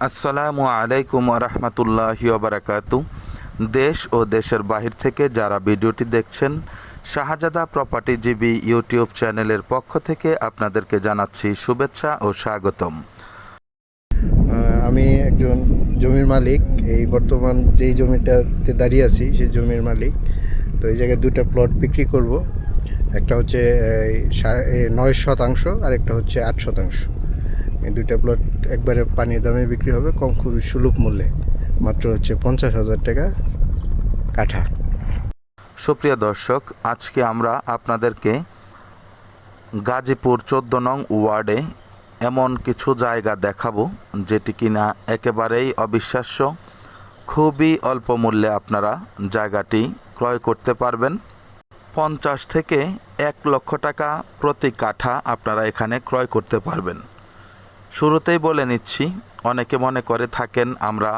আসসালামু আলাইকুম রহমতুল্লাহি ওবরাকাতু। দেশ ও দেশের বাহির থেকে যারা ভিডিওটি দেখছেন, শাহজাদা প্রপার্টিজীবী ইউটিউব চ্যানেলের পক্ষ থেকে আপনাদেরকে জানাচ্ছি শুভেচ্ছা ও স্বাগতম। আমি একজন জমির মালিক। এই বর্তমান যেই জমিটাতে দাঁড়িয়ে আছি সেই জমির মালিক। তো এই জায়গায় দুটো প্লট বিক্রি করব। একটা হচ্ছে 9 শতাংশ আর একটা হচ্ছে 8 শতাংশ। এই দুইটা প্লট একবারে পানির দামে বিক্রি হবে, খুবই সুলভ মূল্যে, মাত্র হচ্ছে 50,000 টাকা কাঠা। সুপ্রিয় দর্শক, আজকে আমরা আপনাদেরকে গাজীপুর 14 নং ওয়ার্ডে এমন কিছু জায়গা দেখাবো যেটি কিনা একেবারেই অবিশ্বাস্য। খুবই অল্প মূল্যে আপনারা জায়গাটি ক্রয় করতে পারবেন। 50 থেকে 1 লক্ষ টাকা প্রতি কাঠা আপনারা এখানে ক্রয় করতে পারবেন। শুরুতেই বলে নিচ্ছি, অনেকে মনে করে থাকেন আমরা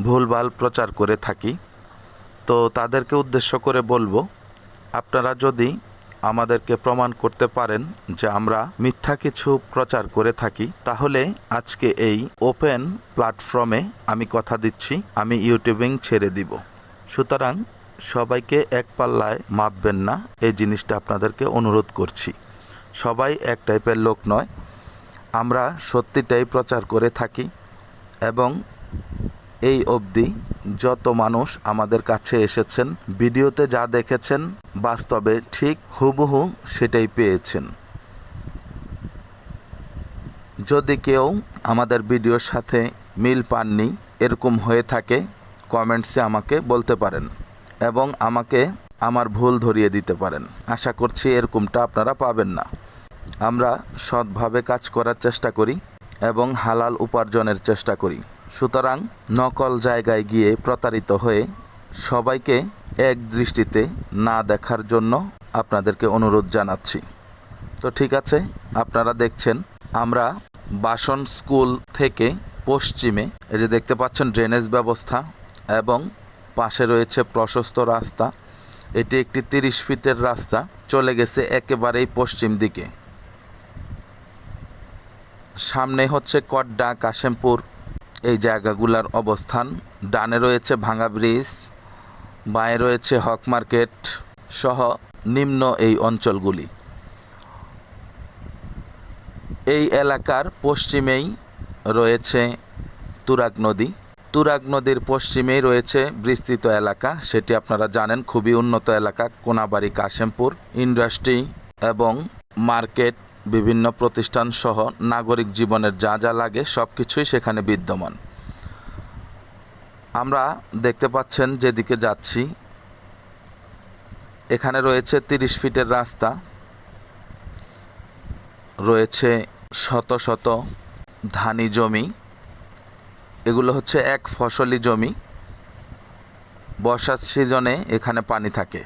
ভুলভাল প্রচার করে থাকি। তো তাদেরকে উদ্দেশ্য করে বলবো, আপনারা যদি আমাদেরকে প্রমাণ করতে পারেন যে আমরা মিথ্যা কিছু প্রচার করে থাকি, তাহলে আজকে এই ওপেন প্ল্যাটফর্মে আমি কথা দিচ্ছি, আমি ইউটিউবিং ছেড়ে দিব। সুতরাং সবাইকে এক পাল্লায় মাপবেন না, এই জিনিসটা আপনাদেরকে অনুরোধ করছি। সবাই এক টাইপের লোক নয়, আমরা সত্যিটাই প্রচার করে থাকি এবং এই অবধি যত মানুষ আমাদের কাছে এসেছেন, ভিডিওতে যা দেখেছেন বাস্তবে ঠিক হুবহু সেটাই পেয়েছেন। যদি কেউ আমাদের ভিডিওর সাথে মিল পাননি এরকম হয়ে থাকে, কমেন্টসে আমাকে বলতে পারেন এবং আমাকে আমার ভুল ধরিয়ে দিতে পারেন। আশা করছি এরকমটা আপনারা পাবেন না। আমরা সৎভাবে কাজ করার চেষ্টা করি এবং হালাল উপার্জনের চেষ্টা করি। সুতরাং নকল জায়গায় গিয়ে প্রতারিত হয়ে সবাইকে এক দৃষ্টিতে না দেখার জন্য আপনাদেরকে অনুরোধ জানাচ্ছি। তো ঠিক আছে, আপনারা দেখছেন আমরা বাসন স্কুল থেকে পশ্চিমে এই যে দেখতে পাচ্ছেন ড্রেনেজ ব্যবস্থা এবং পাশে রয়েছে প্রশস্ত রাস্তা। এটি একটি 30 ফিটের রাস্তা, চলে গেছে একেবারেই পশ্চিম দিকে। সামনে হচ্ছে কড্ডা, কাশেমপুর, এই জায়গাগুলোর অবস্থান। ডানে রয়েছে ভাঙা ব্রিজ, বাঁয়ে রয়েছে হক মার্কেট সহ নিম্ন এই অঞ্চলগুলি। এই এলাকার পশ্চিমেই রয়েছে তুরাগ নদী। তুরাগ নদীর পশ্চিমেই রয়েছে বিস্তৃত এলাকা, সেটি আপনারা জানেন, খুবই উন্নত এলাকা। কোনাবাড়ি, কাশেমপুর, ইন্ডাস্ট্রি এবং মার্কেট, বিভিন্ন প্রতিষ্ঠান সহ নাগরিক জীবনের যা যা লাগে সব কিছুই সেখানে বিদ্যমান। আমরা দেখতে পাচ্ছেন যেদিকে যাচ্ছি, এখানে রয়েছে 30 ফিটের রাস্তা, রয়েছে শত শত ধানি জমি। এগুলো হচ্ছে এক ফসলি জমি। বর্ষার সিজনে এখানে পানি থাকে।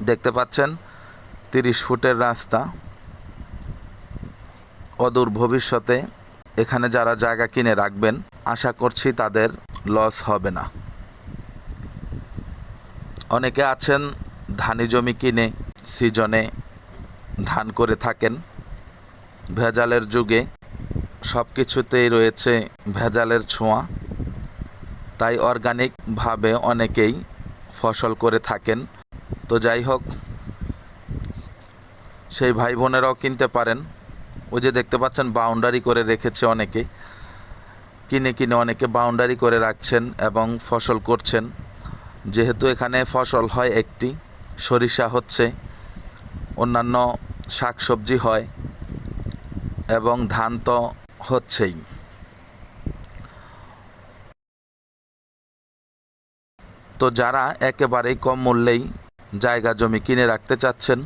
দেখতে পাচ্ছেন 30 ফুটের রাস্তা। অদূর ভবিষ্যতে এখানে যারা জায়গা কিনে রাখবেন, আশা করছি তাদের লস হবে না। অনেকে আছেন ধানি জমি কিনে সিজনে ধান করে থাকেন। ভেজালের যুগে সব কিছুতেই রয়েছে ভেজালের ছোঁয়া, তাই অর্গানিকভাবে অনেকেই ফসল করে থাকেন। তো যাই হোক, সেই ভাই বোনেরাও কিনতে পারেন। ওই যে দেখতে পাচ্ছেন বাউন্ডারি করে রেখেছে অনেকে, কিনে কিনে অনেকে বাউন্ডারি করে রাখছেন এবং ফসল করছেন। যেহেতু এখানে ফসল হয় একটি, সরিষা হচ্ছে, অন্যান্য শাকসবজি হয় এবং ধান তো হচ্ছেই। তো যারা একেবারেই কম মূল্যেই জায়গা জমি কিনে রাখতে চাচ্ছেন,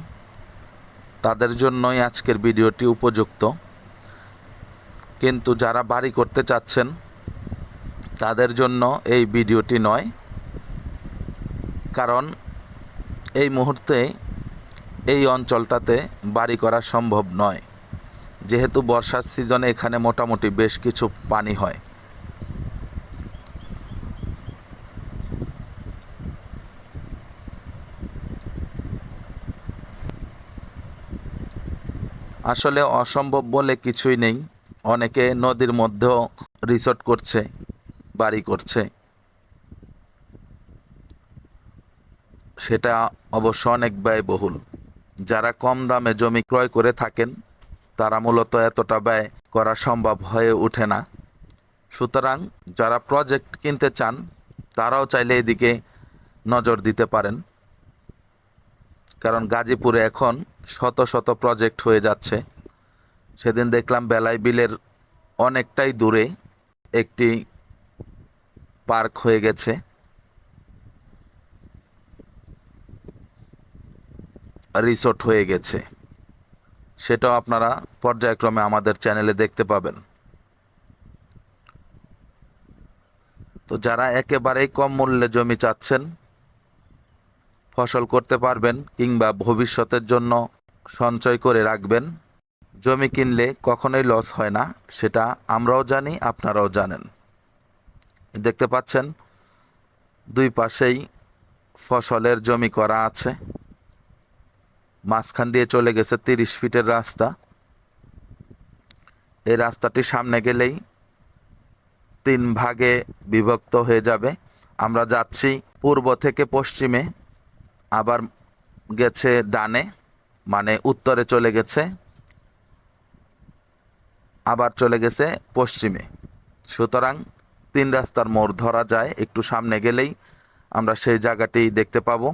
তাদের জন্যই আজকের ভিডিওটি উপযুক্ত। কিন্তু যারা বাড়ি করতে চাচ্ছেন, তাদের জন্য এই ভিডিওটি নয়, কারণ এই মুহূর্তে এই অঞ্চলটাতে বাড়ি করা সম্ভব নয়। যেহেতু বর্ষার সিজনে এখানে মোটামুটি বেশ কিছু পানি হয়। আসলে অসম্ভব বলে কিছুই নেই। অনেকে নদীর মধ্যেও রিসোর্ট করছে, বাড়ি করছে। সেটা অবশ্য অনেক ব্যয়বহুল। যারা কম দামে জমি ক্রয় করে থাকেন তারা মূলত এতটা ব্যয় করা সম্ভব হয়ে ওঠে না। সুতরাং যারা প্রজেক্ট কিনতে চান তারাও চাইলে এদিকে নজর দিতে পারেন, কারণ গাজীপুরে এখন শত শত প্রজেক্ট হয়ে যাচ্ছে। সেদিন দেখলাম বেলাই বিলের অনেকটাই দূরে একটি পার্ক হয়ে গেছে। রিসোর্ট হয়ে গেছে। সেটাও আপনারা পর্যায়ক্রমে আমাদের চ্যানেলে দেখতে পাবেন। তো যারা একেবারেই কম মূল্যে জমি চাচ্ছেন, ফসল করতে পারবেন কিংবা ভবিষ্যতের জন্য সঞ্চয় করে রাখবেন, জমি কিনলে কখনোই লস হয় না, সেটা আমরাও জানি, আপনারাও জানেন। দেখতে পাচ্ছেন দুই পাশেই ফসলের জমি করা আছে। মাঝখান দিয়ে চলে গেছে 30 ফিটের রাস্তা। এই রাস্তাটি সামনে গেলেই 3 ভাগে বিভক্ত হয়ে যাবে। আমরা যাচ্ছি পূর্ব থেকে পশ্চিমে, আবার গেছে ডানে, মানে উত্তরে চলে গেছে, আবার চলে গেছে পশ্চিমে। সুতরাং 3 রাস্তার মোড় ধরা যায়। একটু সামনে গেলেই আমরা সেই জায়গাটি দেখতে পাবো।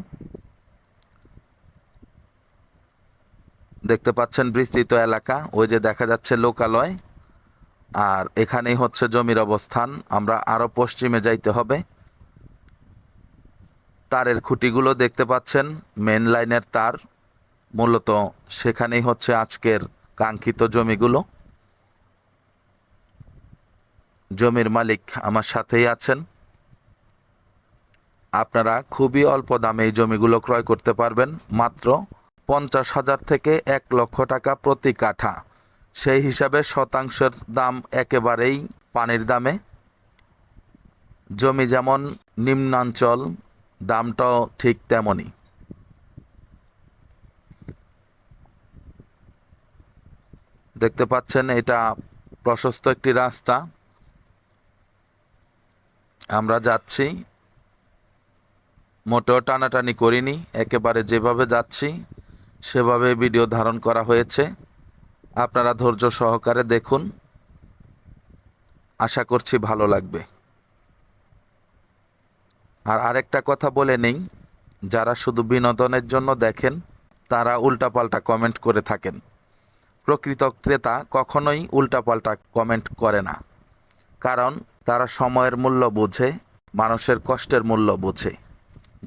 দেখতে পাচ্ছেন বিস্তৃত এলাকা, ওই যে দেখা যাচ্ছে লোকালয়, আর এখানেই হচ্ছে জমির অবস্থান। আমরা আরো পশ্চিমে যাইতে হবে। তারের খুঁটিগুলো দেখতে পাচ্ছেন, মেন লাইনের তার, মূলত সেখানেই হচ্ছে আজকের কাঙ্ক্ষিত জমিগুলো। জমির মালিক আমার সাথেই আছেন। আপনারা খুবই অল্প দামে এই জমিগুলো ক্রয় করতে পারবেন, মাত্র 50,000 থেকে 1 লক্ষ টাকা প্রতি কাঠা। সেই হিসাবে শতাংশের দাম একেবারেই পানির দামে। জমি যেমন নিম্নাঞ্চল, দামটাও ঠিক তেমনই। দেখতে পাচ্ছেন এটা প্রশস্ত একটি রাস্তা। আমরা যাচ্ছি, মোটেও টানাটানি করিনি, একেবারে যেভাবে যাচ্ছি সেভাবে ভিডিও ধারণ করা হয়েছে। আপনারা ধৈর্য সহকারে দেখুন, আশা করছি ভালো লাগবে। আর আরেকটা কথা বলে নেই, যারা শুধু বিনোদনের জন্য দেখেন তারা উল্টাপাল্টা কমেন্ট করে থাকেন। প্রকৃত ক্রেতা কখনোই উল্টাপাল্টা কমেন্ট করে না, কারণ তারা সময়ের মূল্য বোঝে, মানুষের কষ্টের মূল্য বোঝে।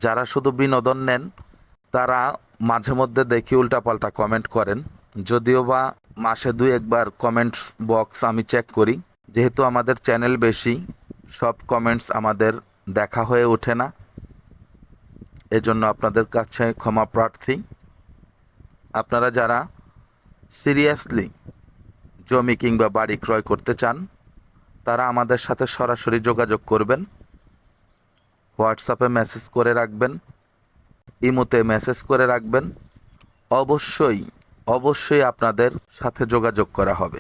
যারা শুধু বিনোদন নেন তারা মাঝে মধ্যে দেখি উল্টাপাল্টা কমেন্ট করেন, যদিও বা মাসে 2-1 বার কমেন্ট বক্স আমি চেক করি। যেহেতু আমাদের চ্যানেল বেশি, সব কমেন্টস আমাদের দেখা হয়ে ওঠে না, এজন্য আপনাদের কাছে ক্ষমা প্রার্থী। আপনারা যারা সিরিয়াসলি জমি কিংবা বাড়ি ক্রয় করতে চান তারা আমাদের সাথে সরাসরি যোগাযোগ করবেন। হোয়াটসঅ্যাপে মেসেজ করে রাখবেন, ইমোতে মেসেজ করে রাখবেন। অবশ্যই অবশ্যই আপনাদের সাথে যোগাযোগ করা হবে।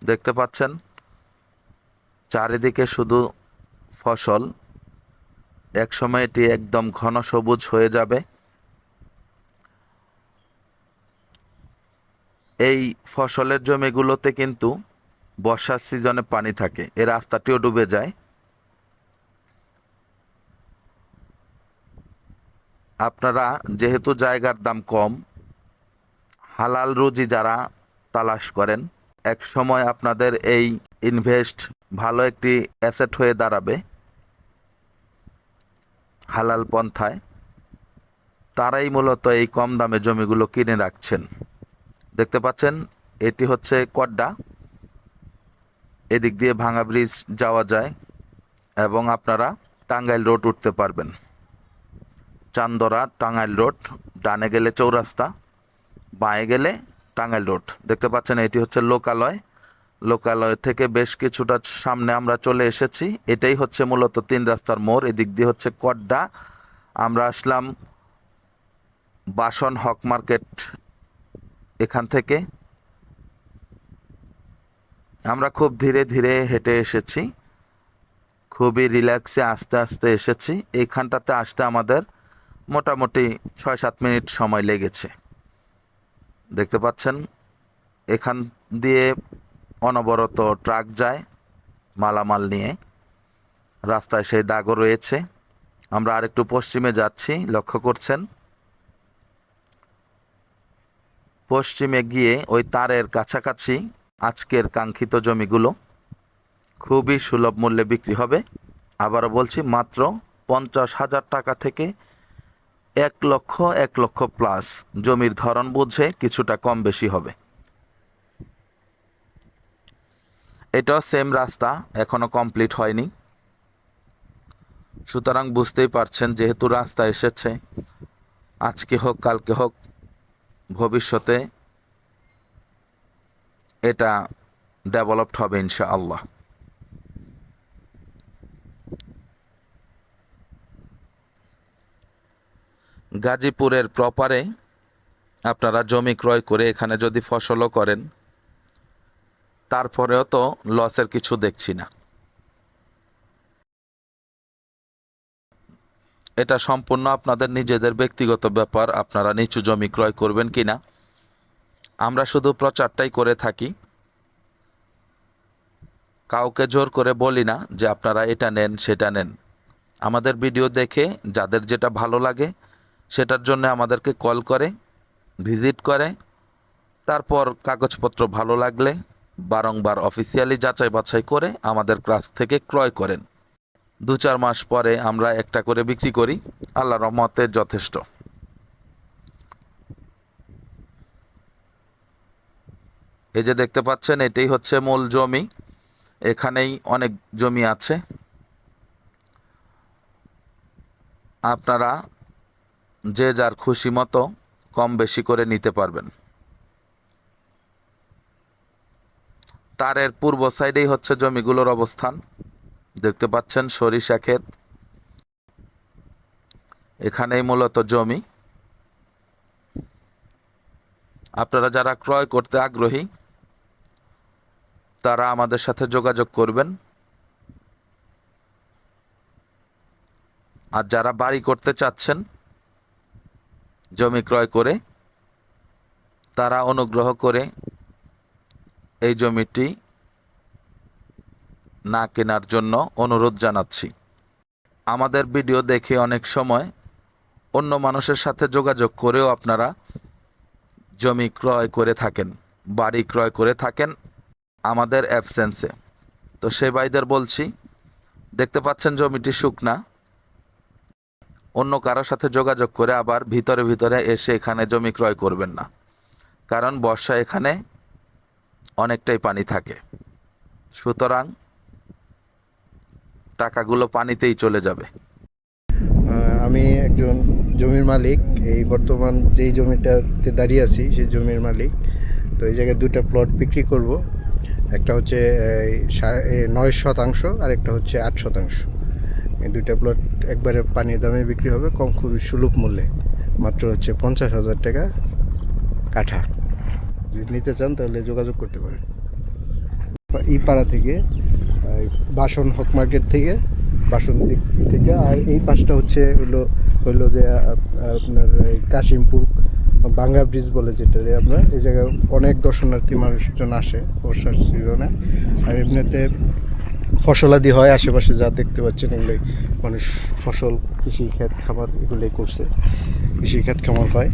দেখতে পাচ্ছেন চারিদিকে শুধু ফসল। একসময় এটি একদম ঘন সবুজ হয়ে যাবে। এই ফসলের জমিগুলোতে কিন্তু বর্ষার সিজনে পানি থাকে, এই রাস্তাটিও ডুবে যায়। আপনারা যেহেতু জায়গার দাম কম, হালাল রুজি যারা তালাশ করেন, এক সময় আপনাদের এই ইনভেস্ট ভালো একটি অ্যাসেট হয়ে দাঁড়াবে হালাল পন্থায়। তারাই মূলত এই কম দামে জমিগুলো কিনে রাখছেন। দেখতে পাচ্ছেন এটি হচ্ছে কড্ডা, এদিক দিয়ে ভাঙা ব্রিজ যাওয়া যায় এবং আপনারা টাঙ্গাইল রোড উঠতে পারবেন। চান্দরা টাঙ্গাইল রোড, ডানে গেলে চৌরাস্তা, বাঁয়ে গেলে টাঙ্গাইল রোড। দেখতে পাচ্ছেন এটি হচ্ছে লোকালয়। লোকালয় থেকে বেশ কিছুটা সামনে আমরা চলে এসেছি। এটাই হচ্ছে মূলত 3 রাস্তার মোড়। এদিক দিয়ে হচ্ছে কড্ডা। আমরা আসলাম বাসন হক মার্কেট। এখান থেকে আমরা খুব ধীরে ধীরে হেঁটে এসেছি, খুবই রিল্যাক্সে আস্তে আস্তে এসেছি। এইখানটাতে আসতে আমাদের মোটামুটি 6-7 মিনিট সময় লেগেছে। দেখতে পাচ্ছেন এখান দিয়ে অনবরত ট্রাক যায় মালামাল নিয়ে। রাস্তায় সেই দাগও রয়েছে। আমরা আরেকটু পশ্চিমে যাচ্ছি, লক্ষ্য করছেন। পশ্চিমে গিয়ে ওই তারের কাছাকাছি আজকের কাঙ্ক্ষিত জমিগুলো খুবই সুলভ মূল্যে বিক্রি হবে। আবারও বলছি, মাত্র 50,000 টাকা থেকে 1 লক্ষ, 1 লক্ষ প্লাস। জমির ধরন বুঝে কিছুটা কম বেশি হবে। এটাও সেম রাস্তা, এখনো কমপ্লিট হয়নি। সুতরাং বুঝতেই পারছেন, যেহেতু রাস্তা এসেছে, আজকে হোক কালকে হোক ভবিষ্যতে এটা ডেভেলপড হবে ইনশাআল্লাহ। গাজীপুরের প্রপারে আপনারা জমি ক্রয় করে এখানে যদি ফসলও করেন, তারপরেও তো লসের কিছু দেখছি না। এটা সম্পূর্ণ আপনাদের নিজেদের ব্যক্তিগত ব্যাপার, আপনারা নিচু জমি ক্রয় করবেন কিনা। আমরা শুধু প্রচারটাই করে থাকি, কাউকে জোর করে বলি না যে আপনারা এটা নেন সেটা নেন। আমাদের ভিডিও দেখে যাদের যেটা ভালো লাগে সেটার জন্য আমাদেরকে কল করে, ভিজিট করে, তারপর কাগজপত্র ভালো লাগলে বারংবার অফিসিয়ালি যাচাই বাছাই করে আমাদের কাছ থেকে ক্রয় করেন। 2-4 মাস পরে আমরা একটা করে বিক্রি করি, আল্লাহর রহমতে যথেষ্ট। এই যে দেখতে পাচ্ছেন, এটাই হচ্ছে মূল জমি। এখানেই অনেক জমি আছে, আপনারা যে যার খুশি মতো কম বেশি করে নিতে পারবেন। তারের পূর্ব সাইডেই হচ্ছে জমিগুলোর অবস্থান। দেখতে পাচ্ছেন সরিষা ক্ষেত, এখানেই মূলত জমি। আপনারা যারা ক্রয় করতে আগ্রহী তারা আমাদের সাথে যোগাযোগ করবেন। আর যারা বাড়ি করতে চাচ্ছেন জমি ক্রয় করে, তারা অনুগ্রহ করে এই জমিটি না কেনার জন্য অনুরোধ জানাচ্ছি। আমাদের ভিডিও দেখে অনেক সময় অন্য মানুষের সাথে যোগাযোগ করেও আপনারা জমি ক্রয় করে থাকেন, বাড়ি ক্রয় করে থাকেন আমাদের অ্যাবসেন্সে। তো সেই ভাইদের বলছি, দেখতে পাচ্ছেন জমিটি শুকনা, অন্য কারোর সাথে যোগাযোগ করে আবার ভিতরে ভিতরে এসে এখানে জমি ক্রয় করবেন না, কারণ বর্ষা এখানে অনেকটাই পানি থাকে। সুতরাং টাকাগুলো পানিতেই চলে যাবে। আমি একজন জমির মালিক, এই বর্তমান যেই জমিটাতে দাঁড়িয়ে আছি সেই জমির মালিক। তো এই জায়গায় 2টা প্লট বিক্রি করব। একটা হচ্ছে 9 শতাংশ আর একটা হচ্ছে 8 শতাংশ। এই 2টা প্লট একবারে পানির দামে বিক্রি হবে, খুবই সুলভ মূল্যে, মাত্র হচ্ছে 50,000 টাকা কাঠা। যদি নিতে চান তাহলে যোগাযোগ করতে পারেন। এই পাড়া থেকে, বাসন হক মার্কেট থেকে, বাসন দিক থেকে। আর এই পাশটা হচ্ছে হলো যে আপনার কাশিমপুর বাংলা ব্রিজ বলে, যেটা আমরা এই জায়গায় অনেক দর্শনার্থী মানুষজন আসে বর্ষার সিজনে। আর এমনিতে ফসলাদি হয় আশেপাশে, যা দেখতে পাচ্ছেন এগুলোই মানুষ ফসল, কৃষিখাত, খামার এগুলোই করছে, কৃষিখাত খামার হয়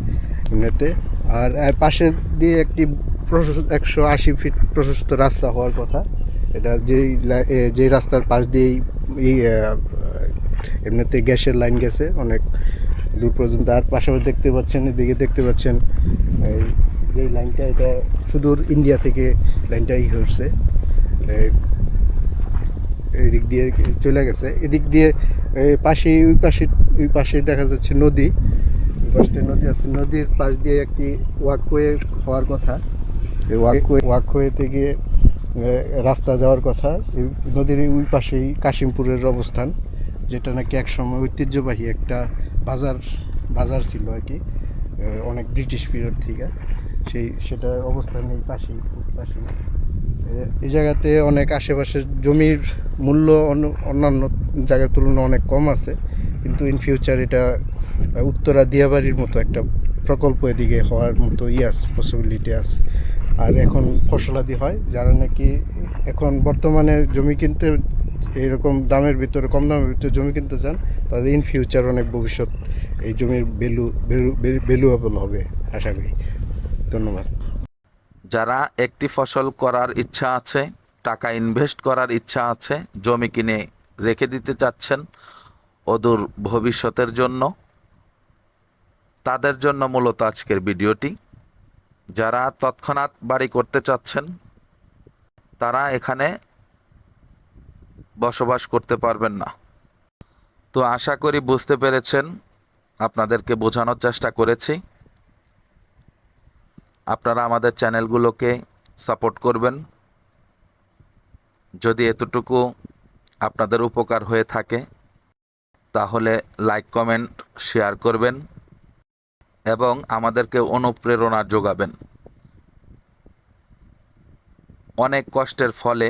এমনিতে। আর পাশে দিয়ে একটি 180 ফিট প্রশস্ত রাস্তা হওয়ার কথা। এটা যেই রাস্তার পাশ দিয়েই এমনিতে গ্যাসের লাইন গেছে অনেক দূর পর্যন্ত। আর পাশাপাশি দেখতে পাচ্ছেন, এদিকে দেখতে পাচ্ছেন যেই লাইনটা, এটা সুদূর ইন্ডিয়া থেকে লাইনটা হচ্ছে, এই দিক দিয়ে চলে গেছে। এদিক দিয়ে এই পাশে ওই পাশে দেখা যাচ্ছে নদী, ওই পাশে নদী আছে, নদীর পাশ দিয়ে একটি ওয়াকওয়ে হওয়ার কথা। এই ওয়াকওয়ে থেকে রাস্তা যাওয়ার কথা। এই নদীর ওই পাশেই কাশিমপুরের অবস্থান, যেটা নাকি একসময় ঐতিহ্যবাহী একটা বাজার ছিল আর কি, অনেক ব্রিটিশ পিরিয়ড থেকে। সেটা অবস্থান এই পাশেই, পাশেই। এই জায়গাতে অনেক আশেপাশের জমির মূল্য অন্যান্য জায়গার তুলনায় অনেক কম আছে, কিন্তু ইন ফিউচার এটা উত্তরা দিয়াবাড়ির মতো একটা প্রকল্প এদিকে হওয়ার মতো আছে, পসিবিলিটি আছে। আর এখন ফসলাদি হয়, যারা নাকি এখন বর্তমানে জমি কিনতে এরকম দামের ভিতরে, কম দামের ভিতরে জমি কিনতে চান, তাদের ইন ফিউচার অনেক ভবিষ্যৎ এই জমির ভ্যালুয়েবল হবে আশা করি। ধন্যবাদ। যারা একটি ফসল করার ইচ্ছা আছে, টাকা ইনভেস্ট করার ইচ্ছা আছে, জমি কিনে রেখে দিতে চাচ্ছেন অদূর ভবিষ্যতের জন্য, তাদের জন্য মূলত আজকের ভিডিওটি। যারা তৎক্ষণাৎ বাড়ি করতে চাচ্ছেন, তারা এখানে বসবাস করতে পারবেন না। তো আশা করি বুঝতে পেরেছেন, আপনাদেরকে বোঝানোর চেষ্টা করেছি। আপনারা আমাদের চ্যানেলগুলোকে সাপোর্ট করবেন। যদি এতটুকু আপনাদের উপকার হয়ে থাকে, তাহলে লাইক, কমেন্ট, শেয়ার করবেন এবং আমাদেরকে অনুপ্রেরণা যোগাবেন। অনেক কষ্টের ফলে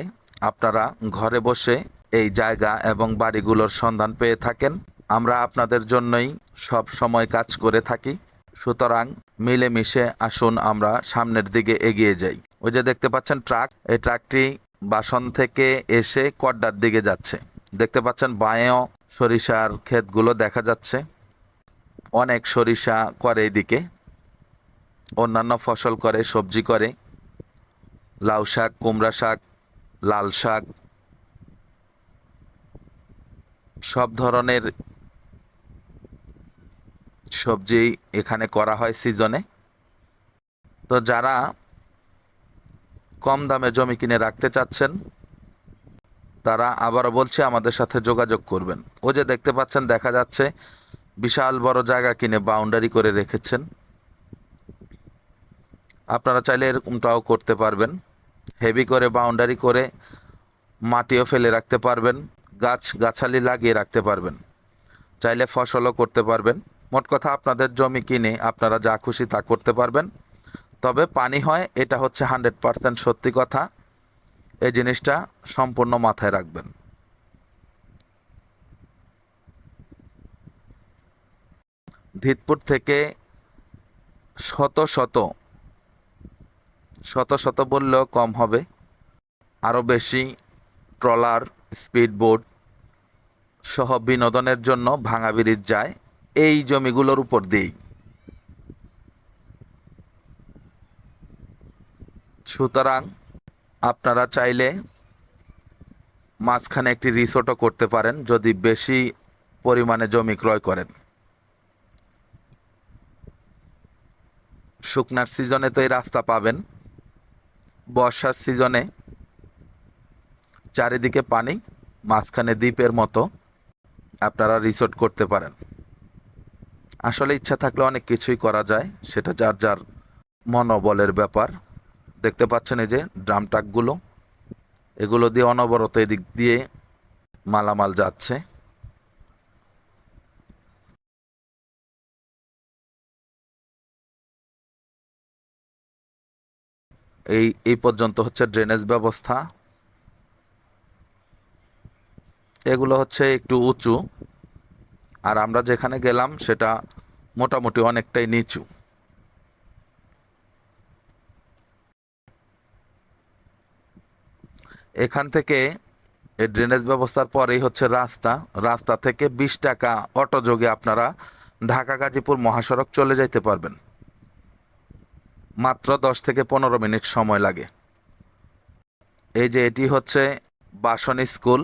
আপনারা ঘরে বসে এই জায়গা এবং বাড়িগুলোর সন্ধান পেয়ে থাকেন। আমরা আপনাদের জন্যই সব সময় কাজ করে থাকি। সুতরাং মিলেমিশে আসুন আমরা সামনের দিকে এগিয়ে যাই। ওই যে দেখতে পাচ্ছেন ট্রাক, এই ট্রাকটি বাসন থেকে এসে কড্ডার দিকে যাচ্ছে। দেখতে পাচ্ছেন বাঁয়েও সরিষার ক্ষেতগুলো দেখা যাচ্ছে। অনেক সরিষা করে এদিকে, অন্যান্য ফসল করে, সবজি করে, লাউ শাক, কুমড়া শাক, লাল শাক, সব ধরনের সবজি এখানে করা হয় সিজনে। তো যারা কম দামে জমি কিনে রাখতে চাচ্ছেন, তারা আবারও বলছে আমাদের সাথে যোগাযোগ করবেন। ও যে দেখতে পাচ্ছেন, দেখা যাচ্ছে বিশাল বড় জায়গা কিনে বাউন্ডারি করে রেখেছেন। আপনারা চাইলে এরকমটাও করতে পারবেন, হেভি করে বাউন্ডারি করে মাটিও ফেলে রাখতে পারবেন, গাছালি লাগিয়ে রাখতে পারবেন, চাইলে ফসলও করতে পারবেন। মোট কথা, আপনাদের জমি কিনে আপনারা যা খুশি তা করতে পারবেন। তবে পানি হয়, এটা হচ্ছে 100% সত্যি কথা। এই জিনিসটা সম্পূর্ণ মাথায় রাখবেন। ধিতপুর থেকে শত শত শত শত বললেও কম হবে, আরও বেশি ট্রলার, স্পিড বোট সহ বিনোদনের জন্য ভাঙা ব্রিজ যায় এই জমিগুলোর উপর দিয়েই। সুতরাং আপনারা চাইলে মাঝখানে একটি রিসোর্টও করতে পারেন, যদি বেশি পরিমাণে জমি ক্রয় করেন। শুকনার সিজনে তো এই রাস্তা পাবেন, বর্ষার সিজনে চারিদিকে পানি, মাঝখানে দ্বীপের মতো আপনারা রিসোর্ট করতে পারেন। আসলে ইচ্ছা থাকলে অনেক কিছুই করা যায়, সেটা যার যার মনোবলের ব্যাপার। দেখতে পাচ্ছেন এই যে ড্রাম ট্রাকগুলো, এগুলো দিয়ে অনবরত এদিক দিয়ে মালামাল যাচ্ছে। এই পর্যন্ত হচ্ছে ড্রেনেজ ব্যবস্থা। এগুলো হচ্ছে একটু উঁচু, আর আমরা যেখানে গেলাম সেটা মোটামুটি অনেকটাই নিচু। এখান থেকে এই ড্রেনেজ ব্যবস্থার পরেই হচ্ছে রাস্তা থেকে 20 টাকা অটো যোগে আপনারা ঢাকা গাজীপুর মহাসড়ক চলে যাইতে পারবেন। মাত্র 10 থেকে 15 মিনিট সময় লাগে। এই যে এটি হচ্ছে বাসন স্কুল,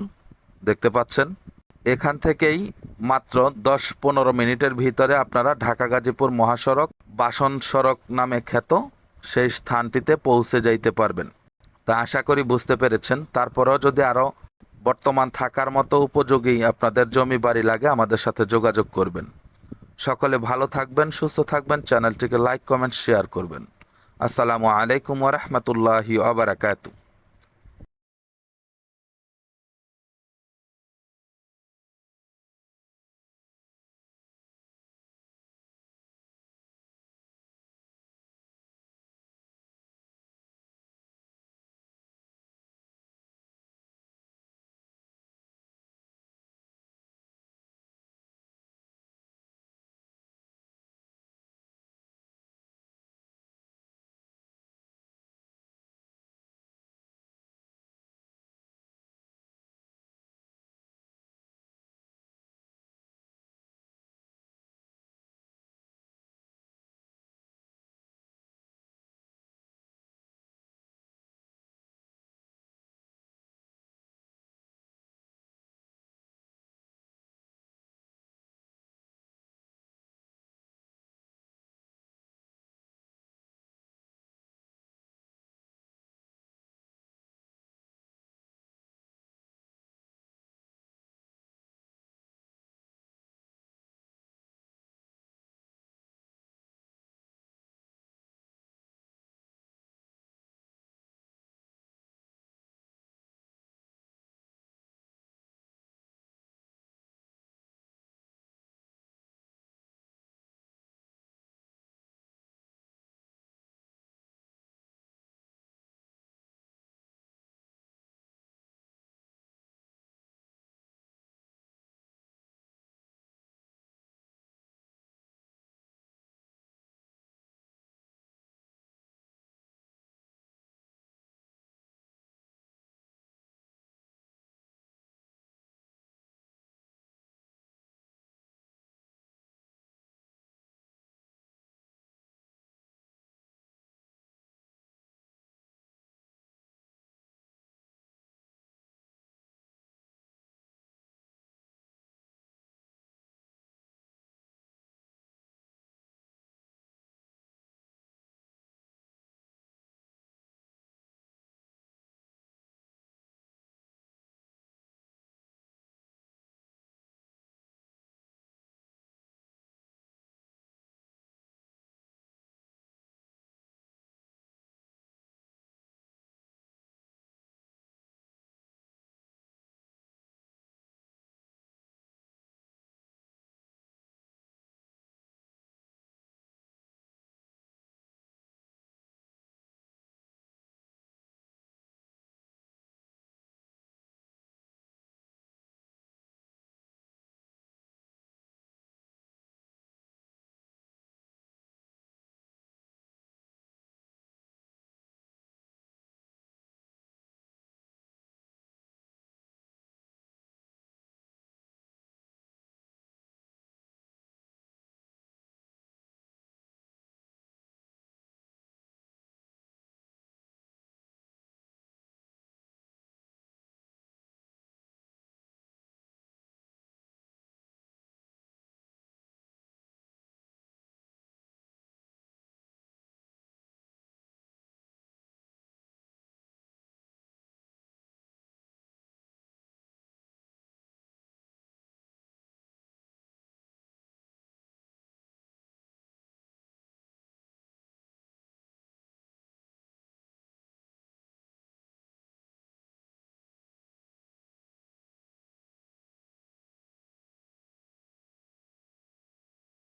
দেখতে পাচ্ছেন। এখান থেকেই মাত্র 10-15 মিনিটের ভিতরে আপনারা ঢাকা গাজীপুর মহাসড়ক, বাসন সড়ক নামে খ্যাত সেই স্থানটিতে পৌঁছে যাইতে পারবেন। তা আশা করি বুঝতে পেরেছেন। তারপরেও যদি আরও বর্তমান থাকার মতো উপযোগী আপনাদের জমি বাড়ি লাগে আমাদের সাথে যোগাযোগ করবেন। সকলে ভালো থাকবেন, সুস্থ থাকবেন, চ্যানেলটিকে লাইক কমেন্ট শেয়ার করবেন। আসসালামু আলাইকুম ওয়া রাহমাতুল্লাহি ওয়া বারাকাতুহু।